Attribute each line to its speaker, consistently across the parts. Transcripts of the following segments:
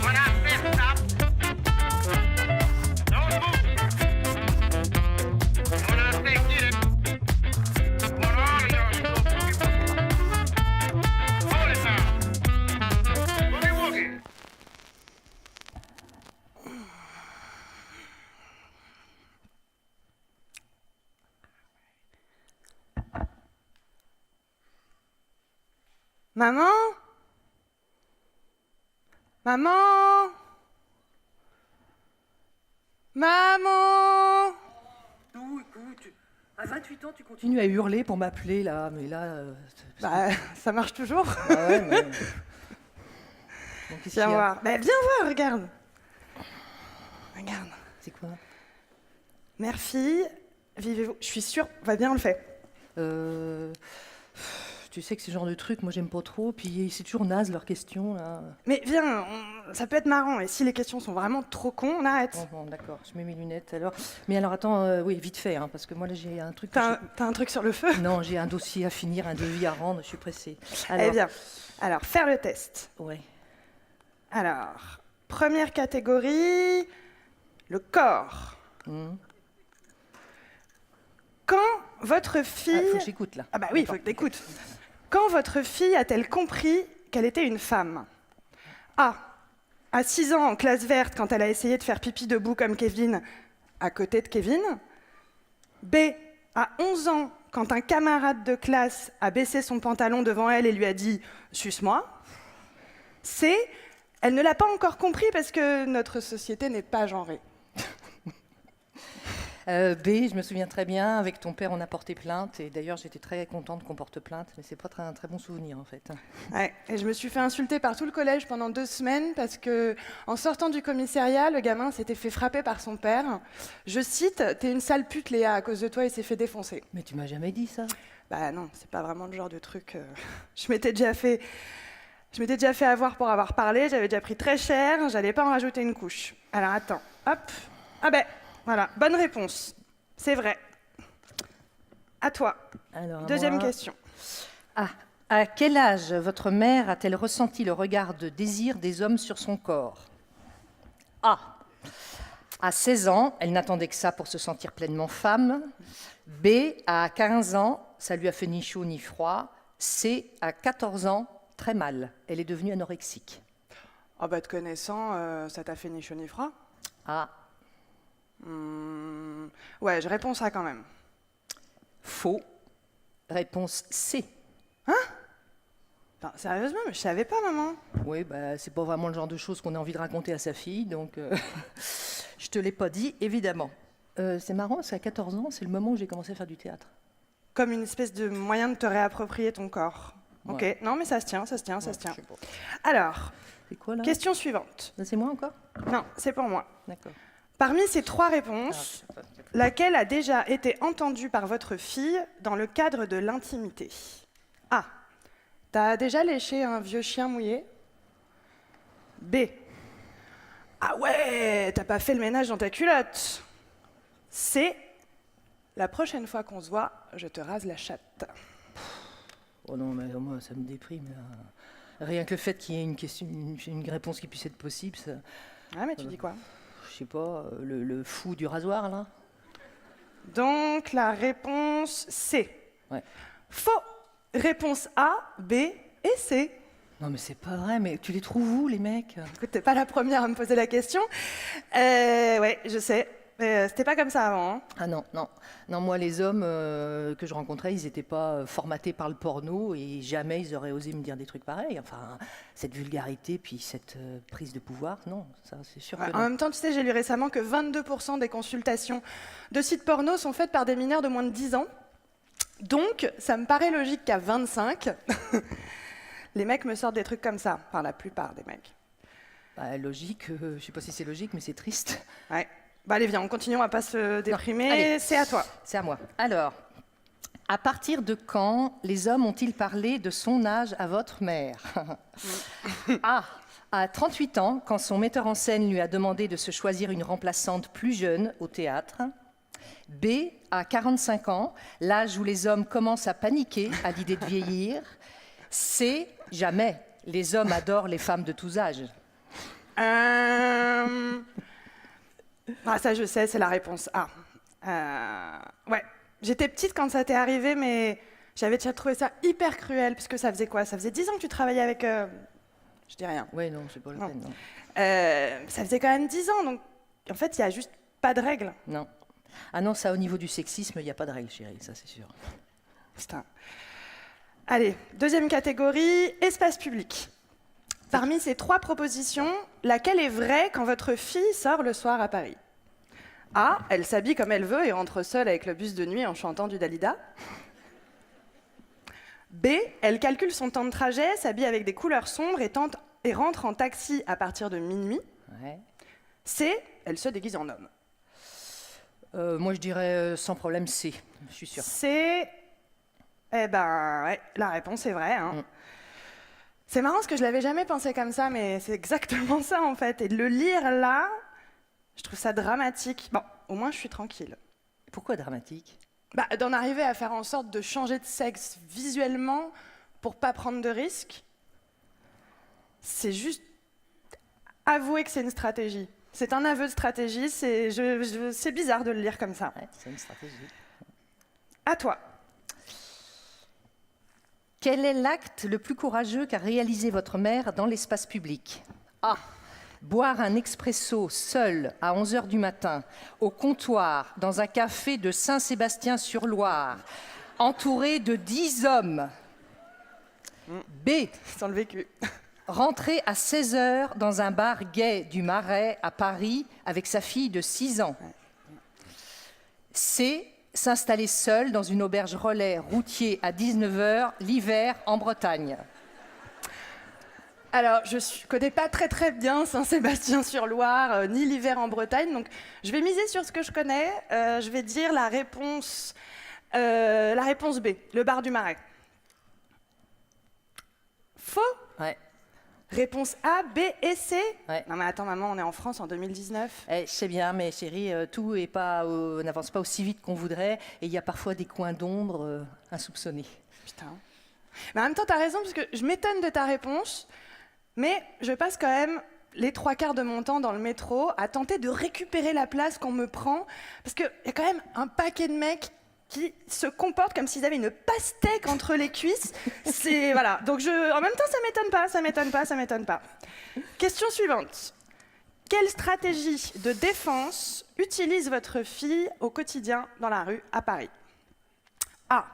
Speaker 1: When I say stop, don't move. When I say get it, I want all of y'all to go boogie. Hold it now. Boogie woogie.
Speaker 2: Maman? Maman? Maman?
Speaker 3: Non, écoute, à 28 ans, tu continues à hurler pour m'appeler, là, mais là...
Speaker 2: Bah, ça marche toujours.
Speaker 3: Ah ouais, mais... Bon, qu'est-ce qu'il y
Speaker 2: Viens
Speaker 3: a?
Speaker 2: voir. Bah, viens voir, regarde. Regarde.
Speaker 3: C'est quoi?
Speaker 2: Mère-fille, vivez-vous. Je suis sûre, va bien, on le fait.
Speaker 3: Tu sais que ce genre de truc, moi, j'aime pas trop, puis c'est toujours naze, leurs questions, là.
Speaker 2: Mais viens, ça peut être marrant. Et si les questions sont vraiment trop cons, on arrête.
Speaker 3: Bon, d'accord, je mets mes lunettes, alors. Mais alors, attends, oui, vite fait, hein, parce que moi, là, j'ai un truc... que
Speaker 2: T'as un truc sur le feu?
Speaker 3: Non, j'ai un dossier à finir, un devis à rendre, je suis pressée.
Speaker 2: Eh bien, alors, faire le test.
Speaker 3: Ouais.
Speaker 2: Alors, première catégorie, le corps. Quand votre fille...
Speaker 3: Faut que j'écoute, là.
Speaker 2: Ah bah oui, il faut que t'écoutes. Quand votre fille a-t-elle compris qu'elle était une femme? A. À 6 ans, en classe verte, quand elle a essayé de faire pipi debout comme Kevin, à côté de Kevin. B. À 11 ans, quand un camarade de classe a baissé son pantalon devant elle et lui a dit « suce-moi ». C. Elle ne l'a pas encore compris parce que notre société n'est pas genrée.
Speaker 3: B, je me souviens très bien, avec ton père, on a porté plainte, et d'ailleurs, j'étais très contente qu'on porte plainte, mais c'est pas un très bon souvenir, en fait.
Speaker 2: Ouais, et je me suis fait insulter par tout le collège pendant 2 semaines parce que, en sortant du commissariat, le gamin s'était fait frapper par son père. Je cite, « T'es une sale pute, Léa, à cause de toi, il s'est fait défoncer. »
Speaker 3: Mais tu m'as jamais dit ça.
Speaker 2: Bah non, c'est pas vraiment le genre de truc... Je m'étais déjà fait avoir pour avoir parlé, j'avais déjà pris très cher, j'allais pas en rajouter une couche. Alors attends, hop, ah ben, voilà, bonne réponse. C'est vrai. À toi.
Speaker 3: Alors,
Speaker 2: Deuxième
Speaker 3: moi...
Speaker 2: question.
Speaker 3: Ah, à quel âge votre mère a-t-elle ressenti le regard de désir des hommes sur son corps? A. À 16 ans, elle n'attendait que ça pour se sentir pleinement femme. B. À 15 ans, ça lui a fait ni chaud ni froid. C. À 14 ans, très mal. Elle est devenue anorexique.
Speaker 2: Ah bah te connaissant, ça t'a fait ni chaud ni froid?
Speaker 3: A.
Speaker 2: Ouais, je réponds ça quand même.
Speaker 3: Faux. Réponse C.
Speaker 2: Enfin, sérieusement, mais je savais pas, maman.
Speaker 3: Oui, bah, c'est pas vraiment le genre de choses qu'on a envie de raconter à sa fille, donc je te l'ai pas dit, évidemment. C'est marrant, c'est à 14 ans, c'est le moment où j'ai commencé à faire du théâtre.
Speaker 2: Comme une espèce de moyen de te réapproprier ton corps. Ok,
Speaker 3: Ouais.
Speaker 2: non mais ça se tient, ça se tient.
Speaker 3: Je sais pas.
Speaker 2: Alors,
Speaker 3: C'est quoi là?
Speaker 2: question suivante.
Speaker 3: Là, c'est moi encore?
Speaker 2: Non, c'est pour moi.
Speaker 3: D'accord.
Speaker 2: Parmi ces 3 réponses, laquelle a déjà été entendue par votre fille dans le cadre de l'intimité? A. T'as déjà léché un vieux chien mouillé? B. Ah ouais, t'as pas fait le ménage dans ta culotte? C. La prochaine fois qu'on se voit, je te rase la chatte.
Speaker 3: Oh non, mais moi, ça me déprime. Là. Rien que le fait qu'il y ait une question, une réponse qui puisse être possible, ça...
Speaker 2: Ah mais tu dis quoi?
Speaker 3: Je sais pas, le fou du rasoir, là?
Speaker 2: Donc la réponse C.
Speaker 3: Ouais.
Speaker 2: Faux. Réponse A, B et C.
Speaker 3: Non, mais c'est pas vrai, mais tu les trouves où, les mecs?
Speaker 2: Écoute, t'es pas la première à me poser la question. Ouais, je sais. C'était pas comme ça avant. Hein.
Speaker 3: Ah non, non. Non, moi, les hommes que je rencontrais, ils n'étaient pas formatés par le porno et jamais ils auraient osé me dire des trucs pareils. Enfin, cette vulgarité, puis cette prise de pouvoir, non, ça, c'est sûr que
Speaker 2: Ouais,
Speaker 3: non.
Speaker 2: en même temps, tu sais, j'ai lu récemment que 22% des consultations de sites porno sont faites par des mineurs de moins de 10 ans. Donc, ça me paraît logique qu'à 25, les mecs me sortent des trucs comme ça. Enfin, la plupart des mecs.
Speaker 3: Bah, logique, je sais pas si c'est logique, mais c'est triste.
Speaker 2: Ouais. Bah allez, viens, on continue, on va pas se déprimer.
Speaker 3: allez.
Speaker 2: C'est à toi.
Speaker 3: C'est à moi. Alors, à partir de quand les hommes ont-ils parlé de son âge à votre mère? A. À 38 ans, quand son metteur en scène lui a demandé de se choisir une remplaçante plus jeune au théâtre. B. À 45 ans, l'âge où les hommes commencent à paniquer à l'idée de vieillir. C. Jamais. Les hommes adorent les femmes de tous âges.
Speaker 2: Ah, ça, je sais, c'est la réponse A. Ouais, j'étais petite quand ça t'est arrivé, mais j'avais déjà trouvé ça hyper cruel, puisque ça faisait quoi? Ça faisait 10 ans que tu travaillais avec... Je dis rien.
Speaker 3: Ouais, non, c'est pas la
Speaker 2: Non.
Speaker 3: peine, non.
Speaker 2: Ça faisait quand même 10 ans, donc en fait, il n'y a juste pas de règles.
Speaker 3: Non. Ah non, ça, au niveau du sexisme, il n'y a pas de règle, chérie, ça c'est sûr.
Speaker 2: Putain. Allez, deuxième catégorie, espace public. Parmi ces 3 propositions, laquelle est vraie quand votre fille sort le soir à Paris? A, elle s'habille comme elle veut et rentre seule avec le bus de nuit en chantant du Dalida. B, elle calcule son temps de trajet, s'habille avec des couleurs sombres et rentre en taxi à partir de minuit.
Speaker 3: Ouais.
Speaker 2: C, elle se déguise en homme.
Speaker 3: Moi, je dirais sans problème C, je suis sûre.
Speaker 2: C, eh ben, ouais, la réponse est vraie. Hein. C'est marrant parce que je l'avais jamais pensé comme ça, mais c'est exactement ça en fait. Et de le lire là, je trouve ça dramatique. Bon, au moins je suis tranquille.
Speaker 3: Pourquoi dramatique?
Speaker 2: Bah, d'en arriver à faire en sorte de changer de sexe visuellement pour pas prendre de risques, c'est juste avouer que c'est une stratégie. C'est un aveu de stratégie, c'est bizarre de le lire comme ça.
Speaker 3: Ouais, c'est une stratégie.
Speaker 2: À toi.
Speaker 3: Quel est l'acte le plus courageux qu'a réalisé votre mère dans l'espace public? A. Boire un expresso seul à 11h du matin, au comptoir, dans un café de Saint-Sébastien-sur-Loire, entouré de 10 hommes. B.
Speaker 2: Sans le vécu.
Speaker 3: Rentrer à 16h dans un bar gay du Marais à Paris avec sa fille de 6 ans. C. S'installer seul dans une auberge relais routier à 19h l'hiver en Bretagne.
Speaker 2: Alors, je ne connais pas très bien Saint-Sébastien-sur-Loire, ni l'hiver en Bretagne, donc je vais miser sur ce que je connais. Je vais dire la réponse B, le bar du Marais. Faux?
Speaker 3: Ouais.
Speaker 2: Réponse A, B et C?
Speaker 3: Ouais.
Speaker 2: Non mais attends maman, on est en France en 2019.
Speaker 3: Je sais bien, mais chérie, tout n'avance pas aussi vite qu'on voudrait, et il y a parfois des coins d'ombre insoupçonnés.
Speaker 2: Putain. Mais en même temps, t'as raison, parce que je m'étonne de ta réponse, mais je passe quand même les 3/4 de mon temps dans le métro à tenter de récupérer la place qu'on me prend, parce qu'il y a quand même un paquet de mecs qui se comportent comme s'ils avaient une pastèque entre les cuisses. C'est voilà. Donc en même temps, ça m'étonne pas. Question suivante. Quelle stratégie de défense utilise votre fille au quotidien dans la rue à Paris? A.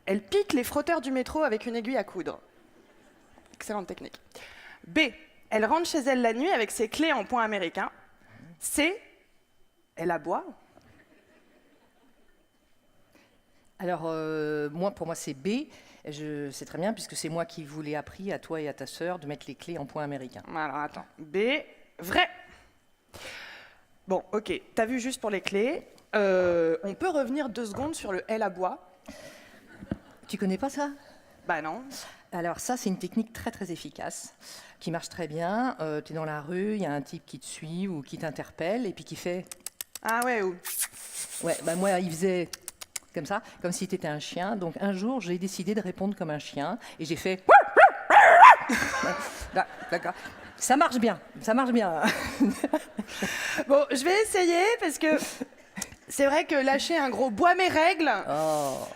Speaker 2: Elle pique les frotteurs du métro avec une aiguille à coudre. Excellente technique. B. Elle rentre chez elle la nuit avec ses clés en point américain. C. Elle aboie.
Speaker 3: Alors, pour moi, c'est B. Je sais très bien, puisque c'est moi qui vous l'ai appris à toi et à ta sœur de mettre les clés en point américain.
Speaker 2: Alors, attends. B. Vrai. Bon, ok. T'as vu juste pour les clés. On peut revenir 2 secondes sur le elle aboie.
Speaker 3: Tu connais pas ça?
Speaker 2: Bah non.
Speaker 3: Alors ça, c'est une technique très très efficace, qui marche très bien. Tu es dans la rue, il y a un type qui te suit ou qui t'interpelle, et puis qui fait...
Speaker 2: Ah ouais, ou...
Speaker 3: Ouais, bah moi, il faisait comme ça, comme si tu étais un chien. Donc un jour, j'ai décidé de répondre comme un chien, et j'ai fait... D'accord. Ça marche bien, ça marche bien.
Speaker 2: Bon, je vais essayer, parce que c'est vrai que lâcher un gros bois mes règles...
Speaker 3: Oh.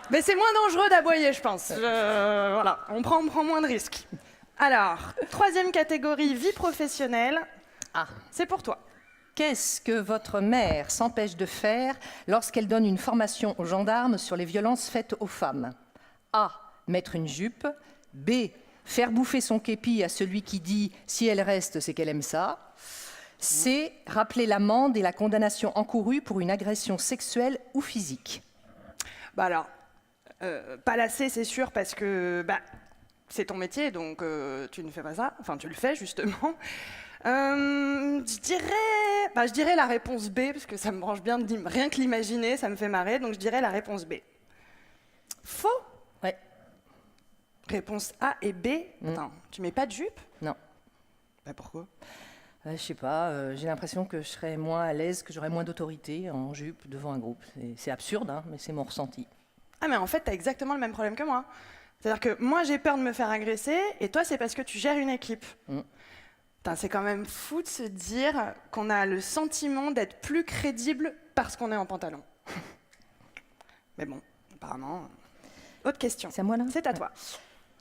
Speaker 2: Mais c'est moins dangereux d'aboyer, je pense. Voilà, on prend moins de risques. Alors, 3e catégorie, vie professionnelle.
Speaker 3: Ah.
Speaker 2: C'est pour toi.
Speaker 3: Qu'est-ce que votre mère s'empêche de faire lorsqu'elle donne une formation aux gendarmes sur les violences faites aux femmes? A. Mettre une jupe. B. Faire bouffer son képi à celui qui dit « si elle reste, c'est qu'elle aime ça ». C. Rappeler l'amende et la condamnation encourue pour une agression sexuelle ou physique.
Speaker 2: Bah alors, pas la C, c'est sûr, parce que c'est ton métier, donc tu ne fais pas ça. Enfin, tu le fais, justement. Je dirais la réponse B, parce que ça me branche bien, rien que l'imaginer, ça me fait marrer, donc je dirais la réponse B. Faux?
Speaker 3: Ouais.
Speaker 2: Réponse A et B? Attends, tu mets pas de jupe?
Speaker 3: Non.
Speaker 2: Bah pourquoi?
Speaker 3: Je sais pas, j'ai l'impression que je serais moins à l'aise, que j'aurais moins d'autorité en jupe devant un groupe. C'est absurde, hein, mais c'est mon ressenti.
Speaker 2: Ah mais en fait, t'as exactement le même problème que moi. C'est-à-dire que moi, j'ai peur de me faire agresser, et toi, c'est parce que tu gères une équipe. Putain, c'est quand même fou de se dire qu'on a le sentiment d'être plus crédible parce qu'on est en pantalon. Mais bon, apparemment... Autre question.
Speaker 3: C'est à moi là ?
Speaker 2: C'est à toi.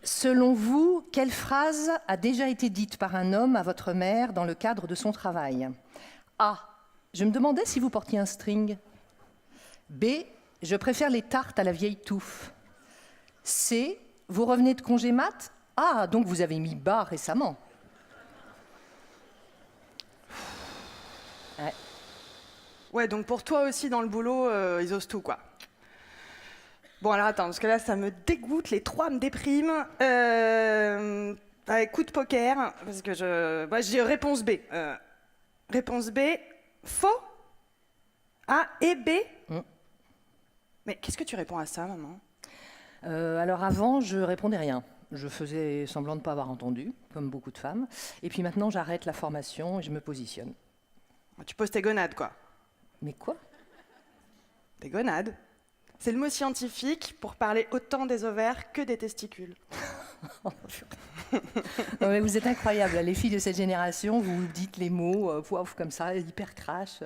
Speaker 3: Selon vous, quelle phrase a déjà été dite par un homme à votre mère dans le cadre de son travail ? A. Je me demandais si vous portiez un string. B. Je préfère les tartes à la vieille touffe. C. Vous revenez de congé mat ? Ah, donc vous avez mis bas récemment. Ouais.
Speaker 2: Ouais, donc pour toi aussi, dans le boulot, ils osent tout, quoi. Bon, alors attends, parce que là, ça me dégoûte, les trois me dépriment. Allez, coup de poker, parce que je dis réponse B. Réponse B, faux. A et B. Mais qu'est-ce que tu réponds à ça, maman ?
Speaker 3: Alors avant, je répondais rien. Je faisais semblant de ne pas avoir entendu, comme beaucoup de femmes. Et puis maintenant, j'arrête la formation et je me positionne.
Speaker 2: Tu poses tes gonades, quoi.
Speaker 3: Mais quoi ?
Speaker 2: Tes gonades. C'est le mot scientifique pour parler autant des ovaires que des testicules.
Speaker 3: Non, mais vous êtes incroyables, les filles de cette génération, vous dites les mots comme ça, hyper crash,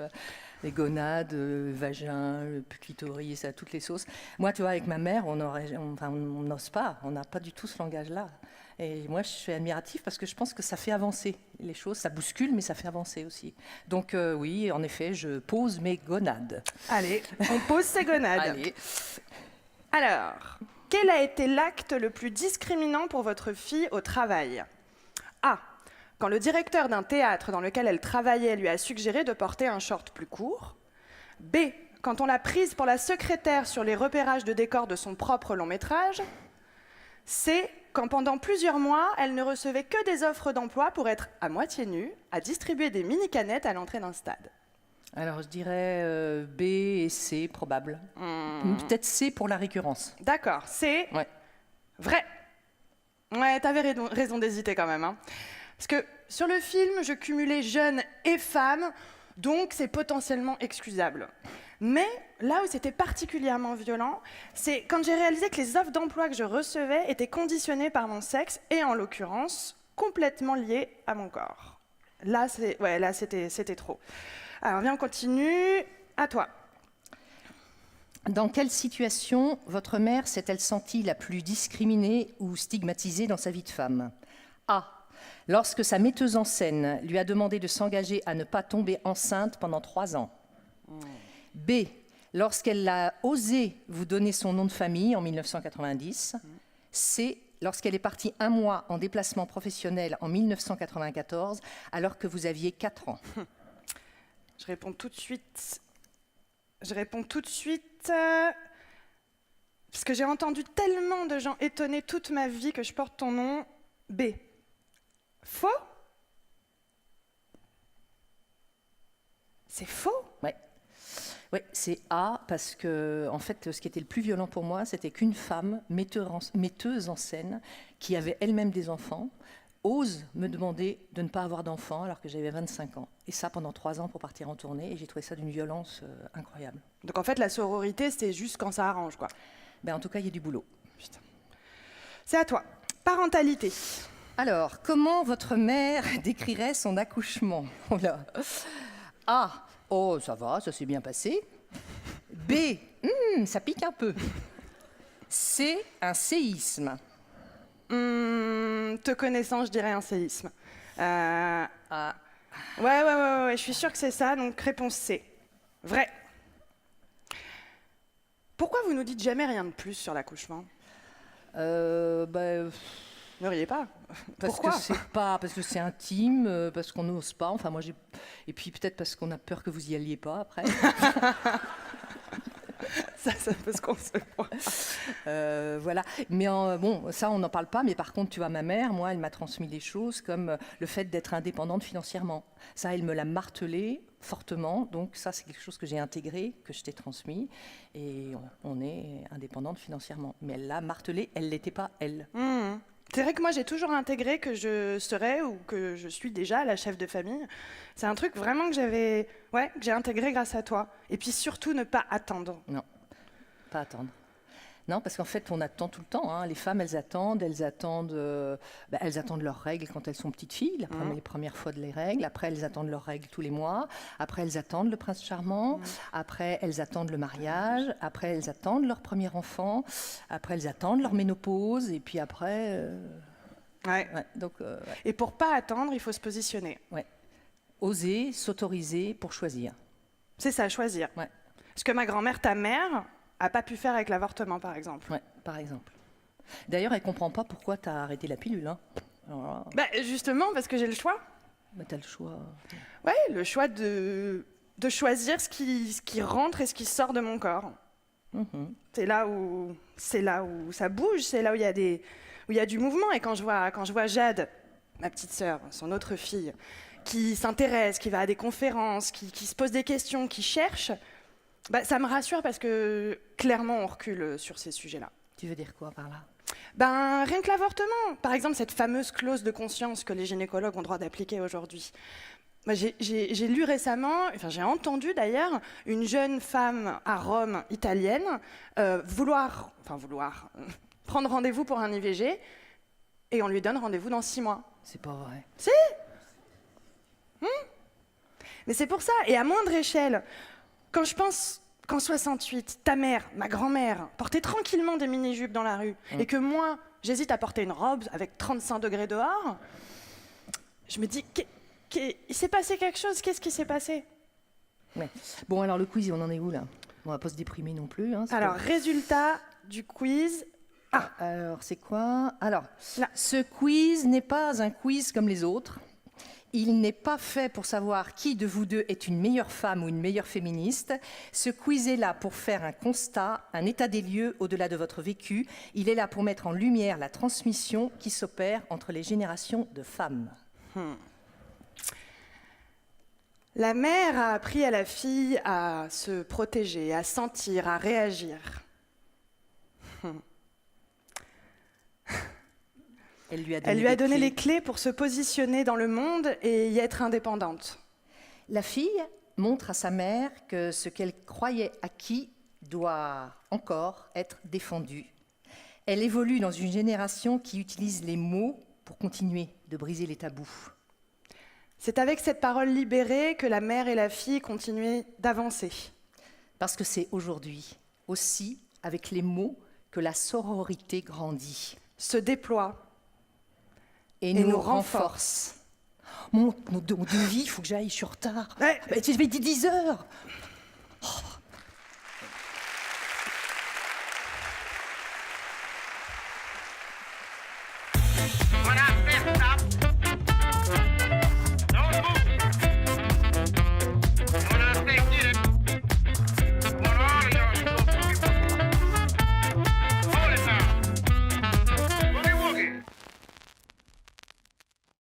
Speaker 3: les gonades, vagin, le clitoris, à toutes les sauces. Moi, tu vois, avec ma mère, on n'ose pas, on n'a pas du tout ce langage-là. Et moi, je suis admirative parce que je pense que ça fait avancer les choses, ça bouscule, mais ça fait avancer aussi. Donc oui, en effet, je pose mes gonades.
Speaker 2: Allez, on pose ses gonades.
Speaker 3: Allez.
Speaker 2: Alors, quel a été l'acte le plus discriminant pour votre fille au travail ? A. Quand le directeur d'un théâtre dans lequel elle travaillait lui a suggéré de porter un short plus court. B. Quand on l'a prise pour la secrétaire sur les repérages de décors de son propre long métrage. C. Quand pendant plusieurs mois, elle ne recevait que des offres d'emploi pour être à moitié nue, à distribuer des mini-canettes à l'entrée d'un stade.
Speaker 3: Alors, je dirais B et C, probable. Peut-être C pour la récurrence.
Speaker 2: D'accord, c'est
Speaker 3: Ouais.
Speaker 2: vrai. Ouais, t'avais raison d'hésiter quand même. Hein. Parce que sur le film, je cumulais jeunes et femmes, donc c'est potentiellement excusable. Mais là où c'était particulièrement violent, c'est quand j'ai réalisé que les offres d'emploi que je recevais étaient conditionnées par mon sexe et en l'occurrence complètement liées à mon corps. Là, c'était trop. Alors, viens, on continue. À toi.
Speaker 3: Dans quelle situation votre mère s'est-elle sentie la plus discriminée ou stigmatisée dans sa vie de femme ? A. Lorsque sa metteuse en scène lui a demandé de s'engager à ne pas tomber enceinte pendant 3 ans. B. Lorsqu'elle a osé vous donner son nom de famille en 1990. C. Lorsqu'elle est partie 1 mois en déplacement professionnel en 1994 alors que vous aviez 4 ans.
Speaker 2: Je réponds tout de suite. Parce que j'ai entendu tellement de gens étonnés toute ma vie que je porte ton nom. B. Faux ? C'est faux ?
Speaker 3: Ouais, c'est A, parce que, en fait, ce qui était le plus violent pour moi, c'était qu'une femme, metteuse en scène, qui avait elle-même des enfants, ose me demander de ne pas avoir d'enfants alors que j'avais 25 ans. Et ça pendant 3 ans pour partir en tournée, et j'ai trouvé ça d'une violence incroyable.
Speaker 2: Donc en fait, la sororité, c'est juste quand ça arrange, quoi.
Speaker 3: Ben, en tout cas, il y a du boulot.
Speaker 2: Putain. C'est à toi. Parentalité.
Speaker 3: Alors, comment votre mère décrirait son accouchement ? Oh là. A. Oh, ça va, ça s'est bien passé. B. Ça pique un peu. C. Un séisme.
Speaker 2: Te connaissant, je dirais un séisme. Ouais, je suis sûre que c'est ça, donc réponse C. Vrai. Pourquoi vous nous dites jamais rien de plus sur l'accouchement ? Ne riez pas. Pourquoi ?
Speaker 3: Parce que c'est intime, parce qu'on n'ose pas. Enfin, moi, et puis peut-être parce qu'on a peur que vous y alliez pas après.
Speaker 2: ça peut se concevoir.
Speaker 3: Voilà. Mais bon, ça, on n'en parle pas. Mais par contre, tu vois, ma mère, moi, elle m'a transmis des choses comme le fait d'être indépendante financièrement. Ça, elle me l'a martelé fortement. Donc ça, c'est quelque chose que j'ai intégré, que je t'ai transmis. Et on est indépendante financièrement. Mais elle l'a martelé, elle l'était pas, elle.
Speaker 2: C'est vrai que moi, j'ai toujours intégré que je serais ou que je suis déjà la chef de famille. C'est un truc vraiment que que j'ai intégré grâce à toi. Et puis surtout, ne pas attendre.
Speaker 3: Non, pas attendre. Non, parce qu'en fait, on attend tout le temps. Hein. Les femmes, elles attendent leurs règles quand elles sont petites filles, les premières fois de les règles. Après, elles attendent leurs règles tous les mois. Après, elles attendent le prince charmant. Après, elles attendent le mariage. Après, elles attendent leur premier enfant. Après, elles attendent leur ménopause. Et puis après...
Speaker 2: Ouais. Et pour pas attendre, il faut se positionner.
Speaker 3: Ouais. Oser, s'autoriser pour choisir.
Speaker 2: C'est ça, choisir.
Speaker 3: Ouais.
Speaker 2: Ce que ma grand-mère, ta mère, a pas pu faire avec l'avortement, par exemple.
Speaker 3: Ouais, par exemple. D'ailleurs, elle comprend pas pourquoi tu as arrêté la pilule. Hein. Alors là,
Speaker 2: Bah, justement, parce que j'ai le choix.
Speaker 3: bah, tu as le choix.
Speaker 2: Ouais, le choix de choisir ce qui rentre et ce qui sort de mon corps.
Speaker 3: Mhm.
Speaker 2: C'est là où ça bouge, c'est là où il y a du mouvement. Et quand je vois Jade, ma petite sœur, son autre fille, qui s'intéresse, qui va à des conférences, qui se pose des questions, qui cherche, bah, ça me rassure parce que clairement on recule sur ces sujets-là.
Speaker 3: Tu veux dire quoi par là?
Speaker 2: Ben, rien que l'avortement. Par exemple, cette fameuse clause de conscience que les gynécologues ont droit d'appliquer aujourd'hui. Moi, j'ai lu récemment, enfin j'ai entendu d'ailleurs, une jeune femme à Rome, italienne, vouloir prendre rendez-vous pour un IVG, et on lui donne rendez-vous dans 6 mois.
Speaker 3: C'est pas vrai.
Speaker 2: Si. Mais c'est pour ça, et à moindre échelle, quand je pense qu'en 68, ta mère, ma grand-mère, portait tranquillement des mini-jupes dans la rue, et que moi, j'hésite à porter une robe avec 35 degrés dehors, je me dis, il s'est passé quelque chose, qu'est-ce qui s'est passé?
Speaker 3: Ouais. Bon, alors le quiz, on en est où là? On va pas se déprimer non plus. Hein,
Speaker 2: Alors, résultat du quiz.
Speaker 3: Alors, c'est quoi? Alors,
Speaker 2: Là.
Speaker 3: ce quiz n'est pas un quiz comme les autres. Il n'est pas fait pour savoir qui de vous deux est une meilleure femme ou une meilleure féministe. Ce quiz est là pour faire un constat, un état des lieux au-delà de votre vécu. Il est là pour mettre en lumière la transmission qui s'opère entre les générations de femmes.
Speaker 2: La mère a appris à la fille à se protéger, à sentir, à réagir.
Speaker 3: Elle lui a
Speaker 2: Elle
Speaker 3: donné,
Speaker 2: les clés pour se positionner dans le monde et y être indépendante.
Speaker 3: La fille montre à sa mère que ce qu'elle croyait acquis doit encore être défendu. Elle évolue dans une génération qui utilise les mots pour continuer de briser les tabous.
Speaker 2: C'est avec cette parole libérée que la mère et la fille continuent d'avancer.
Speaker 3: Parce que c'est aujourd'hui aussi avec les mots que la sororité grandit.
Speaker 2: Se déploie.
Speaker 3: Et nous renforce. Mon devis, il faut que j'aille, je suis en retard.
Speaker 2: Ouais.
Speaker 3: Tu m'as dit 10 heures.